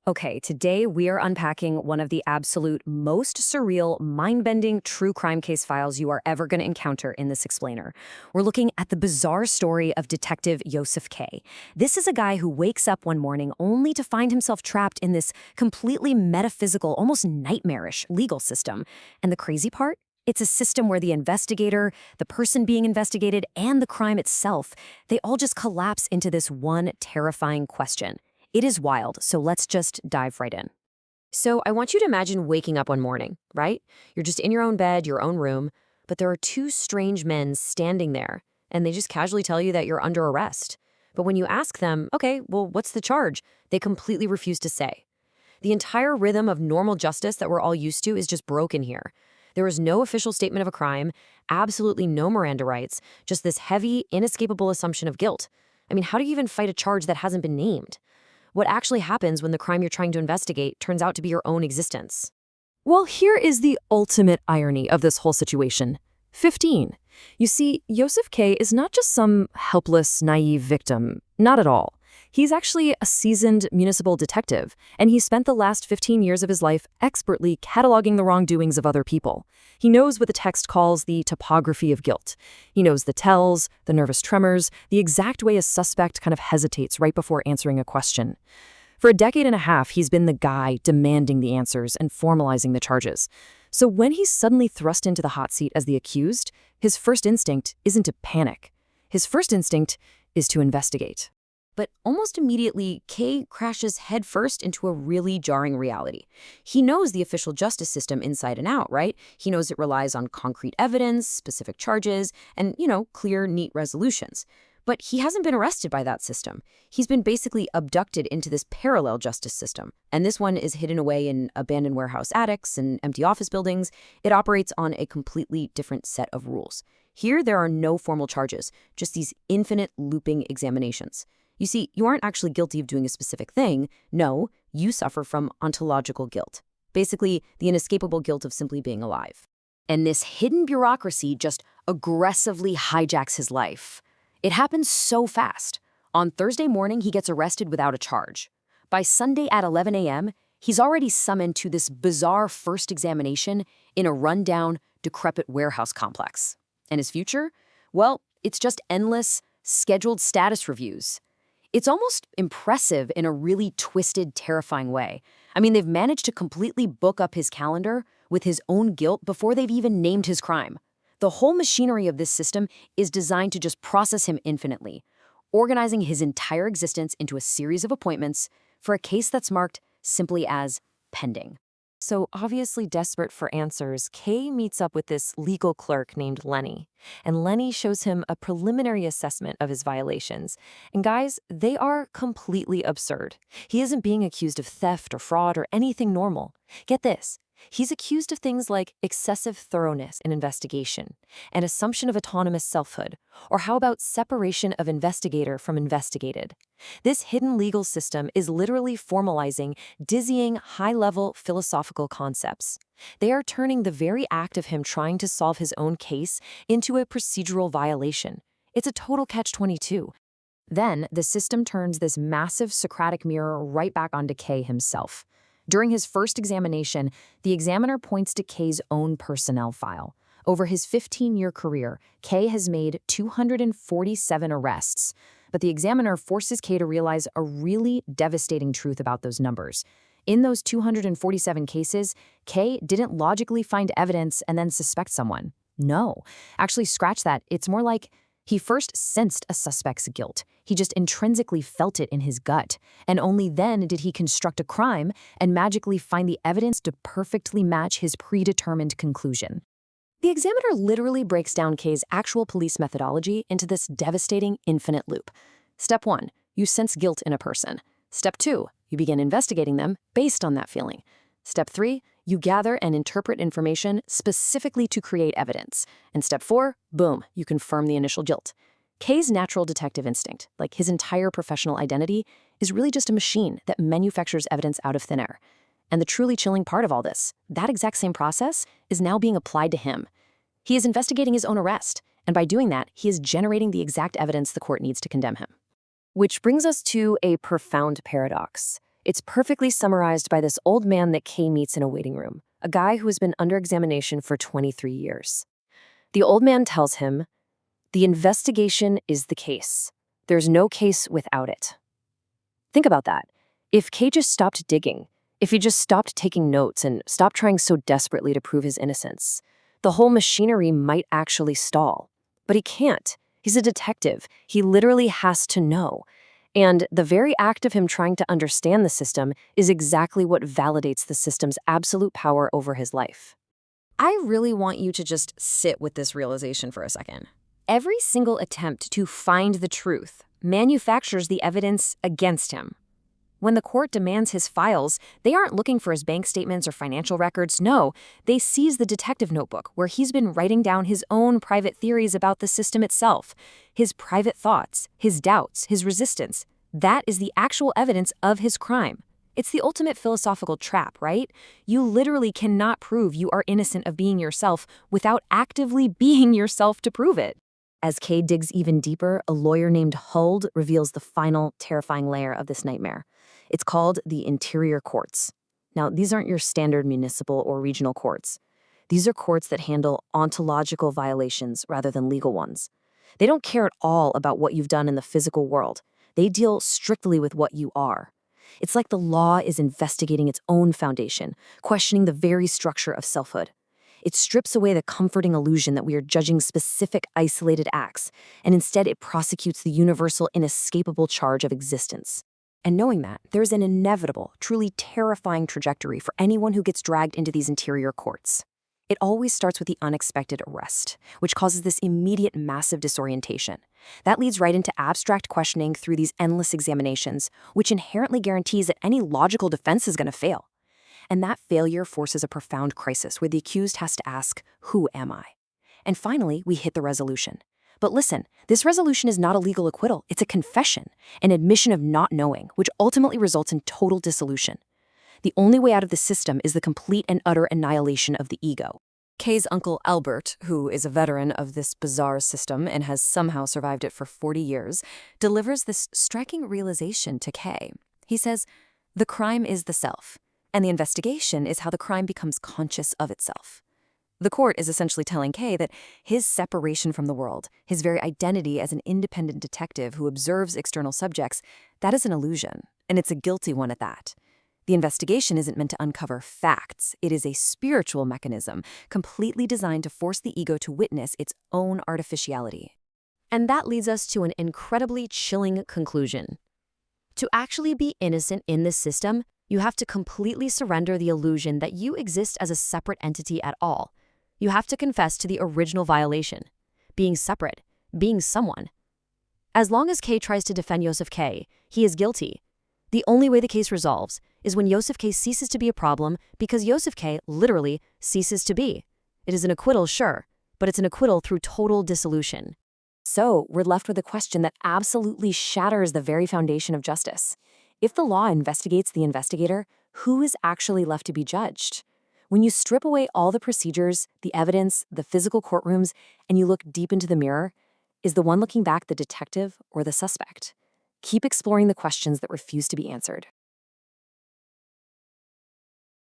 Okay, today we are unpacking one of the absolute most surreal, mind-bending true crime case files you are ever going to encounter in this explainer. We're looking at the bizarre story of Detective Josef K. This is a guy who wakes up one morning only to find himself trapped in this completely metaphysical, almost nightmarish legal system. And the crazy part? It's a system where the investigator, the person being investigated, and the crime itself, they all just collapse into this one terrifying question. It is wild, so let's just dive right in. So I want you to imagine waking up one morning, right? You're just in your own bed, your own room, but there are two strange men standing there, and they just casually tell you that you're under arrest. But when you ask them, okay, well, what's the charge? They completely refuse to say. The entire rhythm of normal justice that we're all used to is just broken here. There is no official statement of a crime, absolutely no Miranda rights, just this heavy, inescapable assumption of guilt. I mean, how do you even fight a charge that hasn't been named? What actually happens when the crime you're trying to investigate turns out to be your own existence? Well, here is the ultimate irony of this whole situation. 15. You see, Josef K is not just some helpless, naive victim. Not at all. He's actually a seasoned municipal detective, and he spent the last 15 years of his life expertly cataloging the wrongdoings of other people. He knows what the text calls the topography of guilt. He knows the tells, the nervous tremors, the exact way a suspect kind of hesitates right before answering a question. For a decade and a half, he's been the guy demanding the answers and formalizing the charges. So when he's suddenly thrust into the hot seat as the accused, his first instinct isn't to panic. His first instinct is to investigate. But almost immediately, Kay crashes headfirst into a really jarring reality. He knows the official justice system inside and out, right? He knows it relies on concrete evidence, specific charges, and, clear, neat resolutions. But he hasn't been arrested by that system. He's been basically abducted into this parallel justice system. And this one is hidden away in abandoned warehouse attics and empty office buildings. It operates on a completely different set of rules. Here, there are no formal charges, just these infinite looping examinations. You see, you aren't actually guilty of doing a specific thing. No, you suffer from ontological guilt. Basically, the inescapable guilt of simply being alive. And this hidden bureaucracy just aggressively hijacks his life. It happens so fast. On Thursday morning, he gets arrested without a charge. By Sunday at 11 a.m., he's already summoned to this bizarre first examination in a rundown, decrepit warehouse complex. And his future? Well, it's just endless, scheduled status reviews. It's almost impressive in a really twisted, terrifying way. I mean, they've managed to completely book up his calendar with his own guilt before they've even named his crime. The whole machinery of this system is designed to just process him infinitely, organizing his entire existence into a series of appointments for a case that's marked simply as pending. So obviously desperate for answers, Kay meets up with this legal clerk named Lenny. And Lenny shows him a preliminary assessment of his violations. And guys, they are completely absurd. He isn't being accused of theft or fraud or anything normal. Get this. He's accused of things like excessive thoroughness in investigation, an assumption of autonomous selfhood, or how about separation of investigator from investigated? This hidden legal system is literally formalizing dizzying, high-level philosophical concepts. They are turning the very act of him trying to solve his own case into a procedural violation. It's a total catch-22. Then, the system turns this massive Socratic mirror right back onto Kay himself. During his first examination, the examiner points to Kay's own personnel file. Over his 15-year career, Kay has made 247 arrests. But the examiner forces Kay to realize a really devastating truth about those numbers. In those 247 cases, Kay didn't logically find evidence and then suspect someone. No. Actually, scratch that. It's more like he first sensed a suspect's guilt. He just intrinsically felt it in his gut. And only then did he construct a crime and magically find the evidence to perfectly match his predetermined conclusion. The examiner literally breaks down Kay's actual police methodology into this devastating infinite loop. Step 1, you sense guilt in a person. Step 2, you begin investigating them based on that feeling. Step 3, you gather and interpret information specifically to create evidence. And step 4, boom, you confirm the initial guilt. Kay's natural detective instinct, like his entire professional identity, is really just a machine that manufactures evidence out of thin air. And the truly chilling part of all this, that exact same process is now being applied to him. He is investigating his own arrest, and by doing that, he is generating the exact evidence the court needs to condemn him. Which brings us to a profound paradox. It's perfectly summarized by this old man that Kay meets in a waiting room, a guy who has been under examination for 23 years. The old man tells him, "The investigation is the case. There's no case without it." Think about that. If Kay just stopped digging, if he just stopped taking notes and stopped trying so desperately to prove his innocence, the whole machinery might actually stall. But he can't. He's a detective. He literally has to know. And the very act of him trying to understand the system is exactly what validates the system's absolute power over his life. I really want you to just sit with this realization for a second. Every single attempt to find the truth manufactures the evidence against him. When the court demands his files, they aren't looking for his bank statements or financial records. No, they seize the detective notebook where he's been writing down his own private theories about the system itself, his private thoughts, his doubts, his resistance. That is the actual evidence of his crime. It's the ultimate philosophical trap, right? You literally cannot prove you are innocent of being yourself without actively being yourself to prove it. As Kay digs even deeper, a lawyer named Huld reveals the final, terrifying layer of this nightmare. It's called the interior courts. Now, these aren't your standard municipal or regional courts. These are courts that handle ontological violations rather than legal ones. They don't care at all about what you've done in the physical world. They deal strictly with what you are. It's like the law is investigating its own foundation, questioning the very structure of selfhood. It strips away the comforting illusion that we are judging specific, isolated acts, and instead it prosecutes the universal, inescapable charge of existence. And knowing that, there's an inevitable, truly terrifying trajectory for anyone who gets dragged into these interior courts. It always starts with the unexpected arrest, which causes this immediate massive disorientation. That leads right into abstract questioning through these endless examinations, which inherently guarantees that any logical defense is going to fail. And that failure forces a profound crisis where the accused has to ask, "Who am I?" And finally, we hit the resolution. But listen, this resolution is not a legal acquittal, it's a confession, an admission of not knowing, which ultimately results in total dissolution. The only way out of the system is the complete and utter annihilation of the ego. Kay's uncle Albert, who is a veteran of this bizarre system and has somehow survived it for 40 years, delivers this striking realization to Kay. He says, "The crime is the self, and the investigation is how the crime becomes conscious of itself." The court is essentially telling Kay that his separation from the world, his very identity as an independent detective who observes external subjects, that is an illusion, and it's a guilty one at that. The investigation isn't meant to uncover facts. It is a spiritual mechanism, completely designed to force the ego to witness its own artificiality. And that leads us to an incredibly chilling conclusion. To actually be innocent in this system, you have to completely surrender the illusion that you exist as a separate entity at all. You have to confess to the original violation, being separate, being someone. As long as K tries to defend Josef K, he is guilty. The only way the case resolves is when Josef K ceases to be a problem because Josef K literally ceases to be. It is an acquittal, sure, but it's an acquittal through total dissolution. So we're left with a question that absolutely shatters the very foundation of justice. If the law investigates the investigator, who is actually left to be judged? When you strip away all the procedures, the evidence, the physical courtrooms, and you look deep into the mirror, is the one looking back the detective or the suspect? Keep exploring the questions that refuse to be answered.